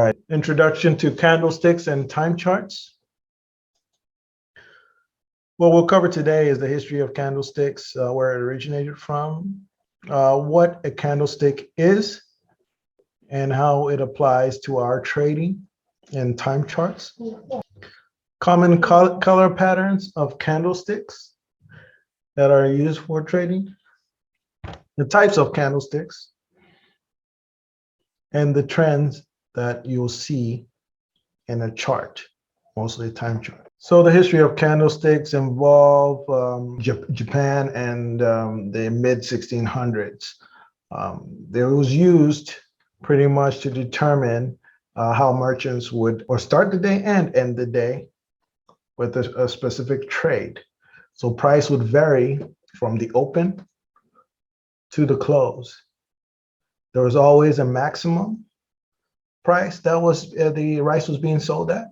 right. Introduction to candlesticks and time charts. What we'll cover today is the history of candlesticks, where it originated from, what a candlestick is, and how it applies to our trading and time charts. Common color patterns of candlesticks that are used for trading, the types of candlesticks, and the trends that you'll see in a chart, mostly time chart. So the history of candlesticks involve Japan and the mid 1600s. It was used pretty much to determine how merchants would or start the day and end the day with a specific trade. So price would vary from the open to the close. There was always a maximum price that was the rice was being sold at,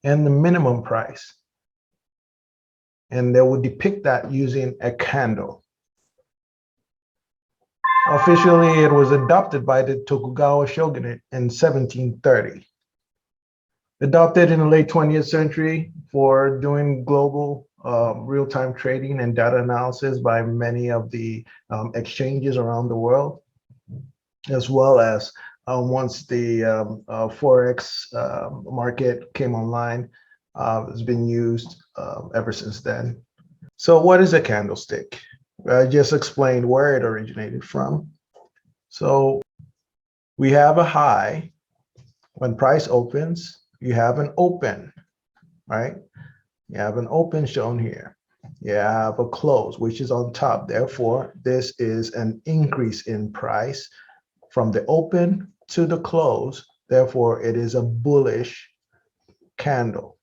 and the minimum price. And they would depict that using a candle. Officially, it was adopted by the Tokugawa shogunate in 1730. Adopted in the late 20th century for doing global real-time trading and data analysis by many of the exchanges around the world, as well as once the Forex market came online, it's been used ever since then. So what is a candlestick? I just explained where it originated from. So we have a high. When price opens, you have an open, right? You have an open shown here. You have a close, which is on top. Therefore, this is an increase in price from the open to the close. Therefore, it is a bullish candle,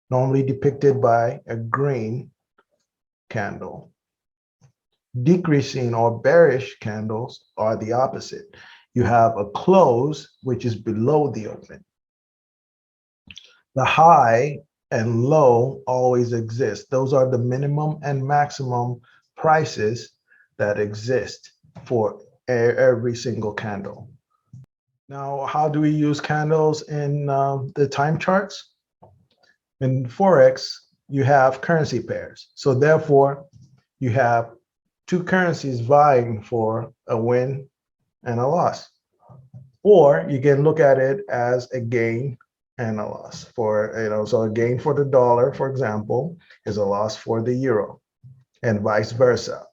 normally depicted by a green candle. Decreasing or bearish candles are the opposite. You have a close, which is below the open. The high and low always exist. Those are the minimum and maximum prices that exist for every single candle. Now, how do we use candles in the time charts? In Forex, you have currency pairs. So therefore, you have two currencies vying for a win and a loss. Or you can look at it as a gain and a loss so a gain for the dollar, for example, is a loss for the euro, and vice versa.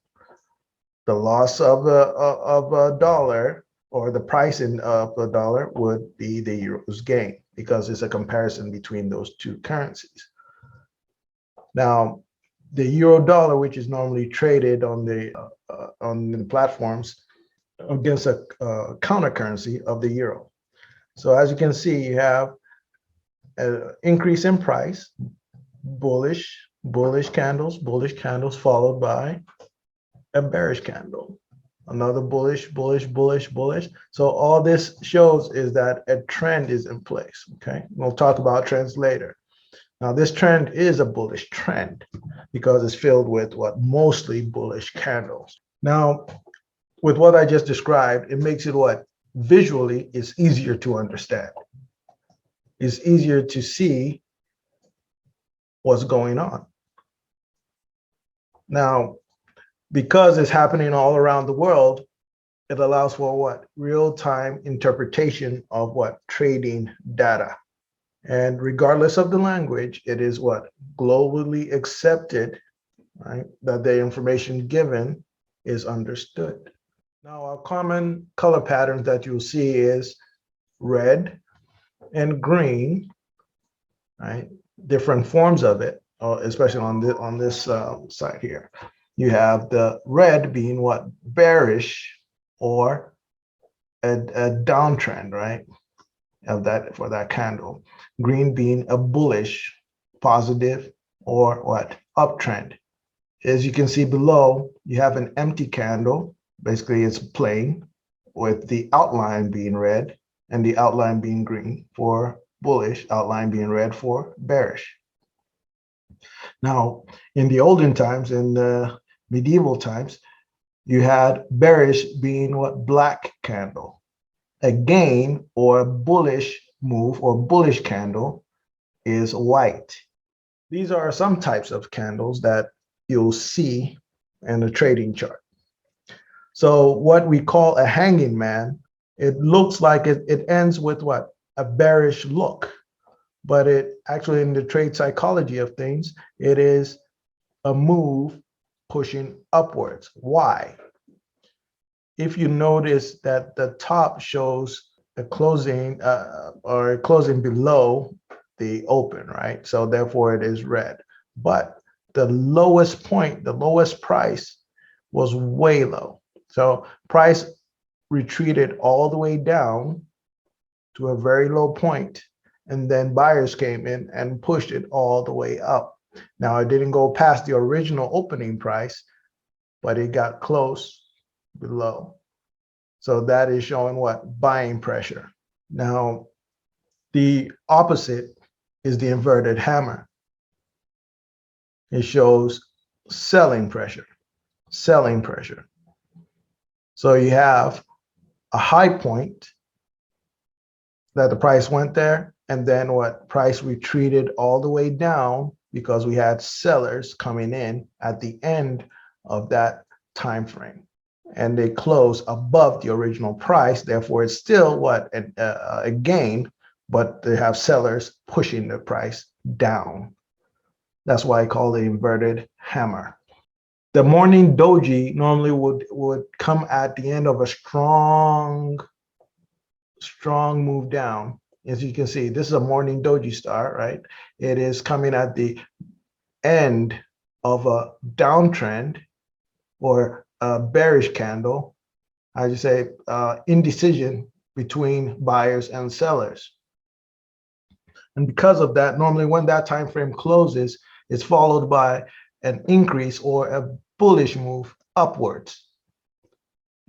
The loss of a dollar, or the pricing of the dollar, would be the euro's gain, because it's a comparison between those two currencies. Now, the euro dollar, which is normally traded on the platforms against a counter currency of the euro. So as you can see, you have an increase in price, bullish candles, followed by a bearish candle, another bullish. So all this shows is that a trend is in place. Okay, we'll talk about trends later. Now, this trend is a bullish trend because it's filled with mostly bullish candles. Now, with what I just described, it makes it visually is easier to understand. It's easier to see what's going on. Now, because it's happening all around the world, it allows for real-time interpretation of trading data. And regardless of the language, it is globally accepted, right, that the information given is understood. Now, a common color pattern that you'll see is red and green, right? Different forms of it, especially on this side here. You have the red being bearish, or a downtrend, right? Of that for that candle. Green being a bullish, positive, or uptrend. As you can see below, you have an empty candle. Basically, it's plain, with the outline being red and the outline being green for bullish, outline being red for bearish. Now, in the olden times, in the medieval times, you had bearish being black candle, A gain or a bullish move or bullish candle is white. These are some types of candles that you'll see in the trading chart. So what we call a hanging man, it looks like it ends with what? A bearish look. But it actually, in the trade psychology of things, it is a move pushing upwards. Why? If you notice that the top shows a closing or a closing below the open, right? So therefore it is red. But the lowest point, the lowest price was way low. So price retreated all the way down to a very low point, and then buyers came in and pushed it all the way up. Now it didn't go past the original opening price, but it got close below. So that is showing what? Buying pressure. Now, the opposite is the inverted hammer. It shows selling pressure, selling pressure. So you have a high point that the price went there, and then what? Price retreated all the way down because we had sellers coming in at the end of that time frame, and they close above the original price. Therefore, it's still what? A gain, but they have sellers pushing the price down. That's why I call it inverted hammer. The morning doji normally would come at the end of a strong move down. As you can see, this is a morning doji star, right? It is coming at the end of a downtrend or a bearish candle. I just say indecision between buyers and sellers. And because of that, normally when that time frame closes, it's followed by an increase or a bullish move upwards.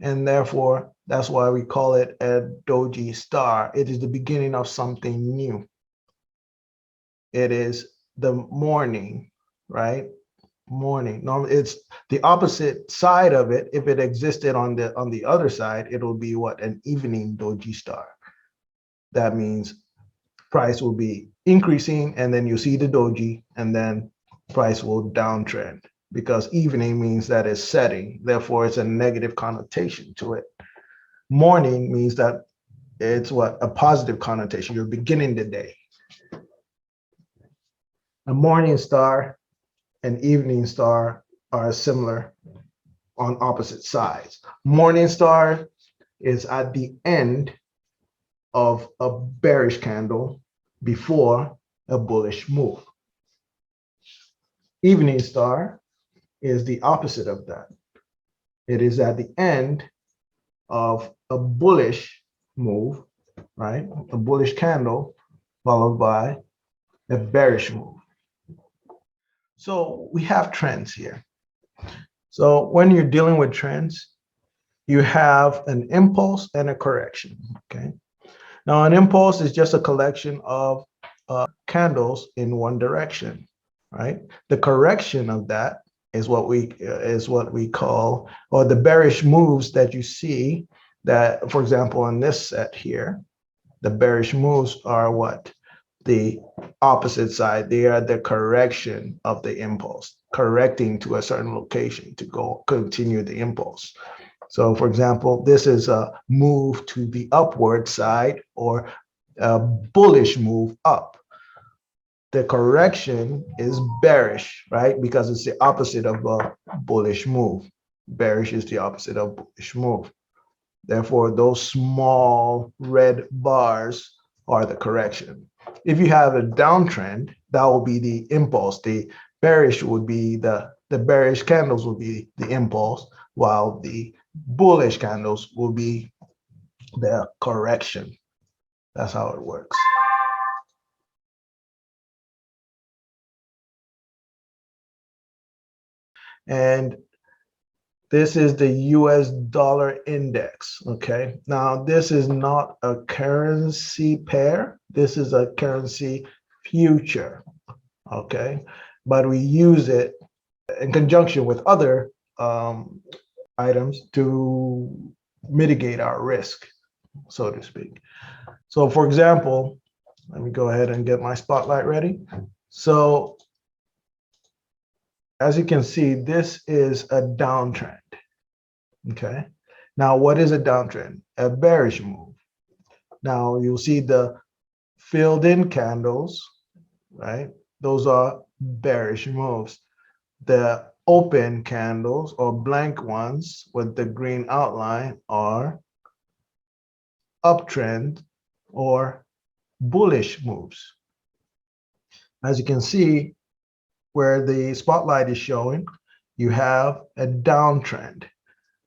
And therefore, that's why we call it a doji star. It is the beginning of something new. It is the morning, right? Morning. Normally, it's the opposite side of it. If it existed on the other side, it will be what? An evening doji star. That means price will be increasing, and then you see the doji, and then price will downtrend, because evening means that it's setting. Therefore, it's a negative connotation to it. Morning means that it's what? A positive connotation. You're beginning the day. A morning star and evening star are similar on opposite sides. Morning star is at the end of a bearish candle before a bullish move. Evening star is the opposite of that. It is at the end of a bullish move, right? A bullish candle followed by a bearish move. So we have trends here. So when you're dealing with trends, you have an impulse and a correction, okay? Now, an impulse is just a collection of candles in one direction, right? The correction of that is what we call, or the bearish moves that you see. That, for example, in this set here, the bearish moves are what? The opposite side. They are the correction of the impulse, correcting to a certain location to continue the impulse. So, for example, this is a move to the upward side or a bullish move up. The correction is bearish, right? Because it's the opposite of a bullish move. Bearish is the opposite of bullish move. Therefore, those small red bars are the correction. If you have a downtrend, that will be the impulse. The bearish would be the bearish candles will be the impulse, while the bullish candles will be the correction. That's how it works. And this is the US dollar index, okay? Now, this is not a currency pair. This is a currency future, okay? But we use it in conjunction with other items to mitigate our risk. so to speak. So for example, let me go ahead and get my spotlight ready. So as you can see, this is a downtrend. Okay. Now, what is a downtrend? A bearish move. Now you'll see the filled in candles, right? Those are bearish moves. The open candles or blank ones with the green outline are uptrend or bullish moves. As you can see, where the spotlight is showing, you have a downtrend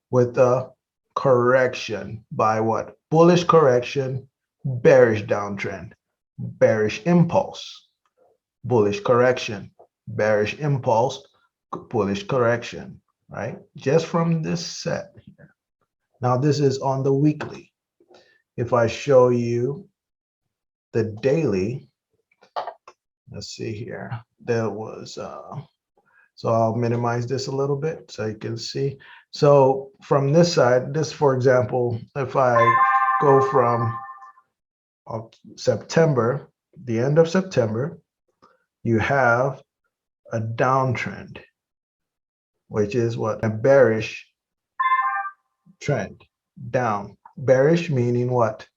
with a correction by what? Bullish correction, bearish downtrend, bearish impulse, bullish correction, bearish impulse, bullish correction, right? Just from this set here. Now this is on the weekly. If I show you the daily, let's see here, there was, so I'll minimize this a little bit so you can see. So from this side, this, for example, if I go from September, the end of September, you have a downtrend, which is what? A bearish trend, down. Bearish meaning what?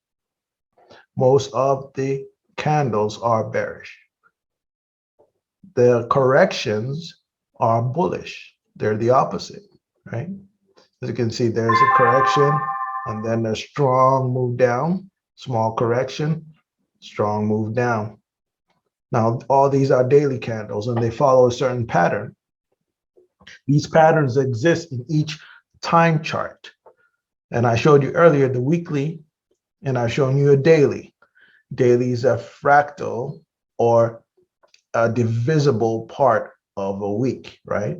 Most of the candles are bearish. The corrections are bullish. They're the opposite, right? As you can see, there's a correction and then a strong move down, small correction, strong move down. Now, all these are daily candles and they follow a certain pattern. These patterns exist in each time chart. And I showed you earlier the weekly, and I've shown you a daily. Daily is a fractal or a divisible part of a week, right?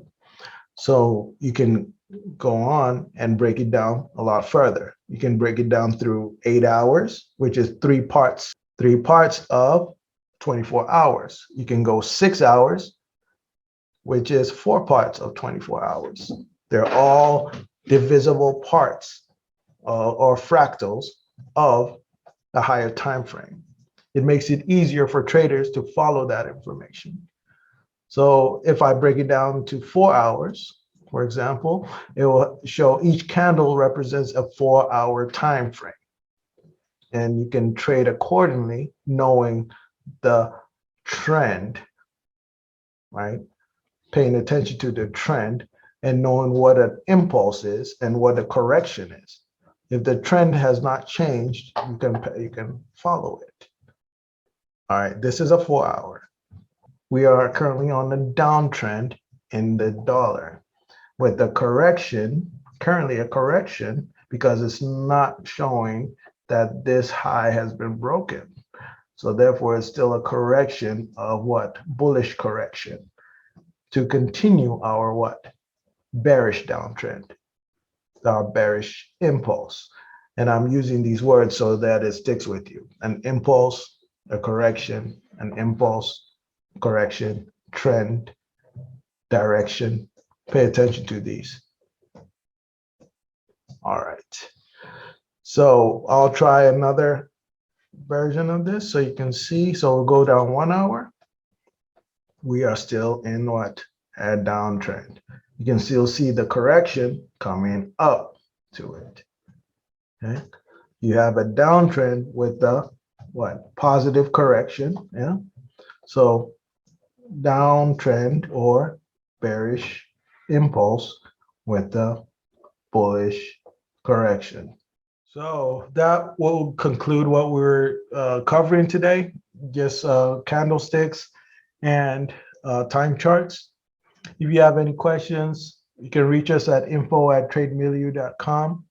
So you can go on and break it down a lot further. You can break it down through 8 hours, which is three parts of 24 hours. You can go 6 hours, which is 4 parts of 24 hours. They're all divisible parts or fractals of a higher time frame. It makes it easier for traders to follow that information. So if I break it down to 4 hours, for example, it will show each candle represents a 4-hour time frame. And you can trade accordingly, knowing the trend, right? Paying attention to the trend and knowing what an impulse is and what a correction is. If the trend has not changed, you can follow it. All right, this is a 4-hour. We are currently on a downtrend in the dollar with the correction, currently a correction, because it's not showing that this high has been broken. So therefore, it's still a correction of what? Bullish correction to continue our what? Bearish downtrend, our bearish impulse. And I'm using these words so that it sticks with you. An impulse, a correction, an impulse, correction, trend, direction. Pay attention to these. All right. So I'll try another version of this so you can see. So we'll go down 1 hour. We are still in what? A downtrend. You can still see the correction coming up to it. Okay. You have a downtrend with the what? Positive correction. Yeah. So downtrend or bearish impulse with the bullish correction. So that will conclude what we're covering today. Just candlesticks and time charts. If you have any questions, you can reach us at info@trademilieu.com.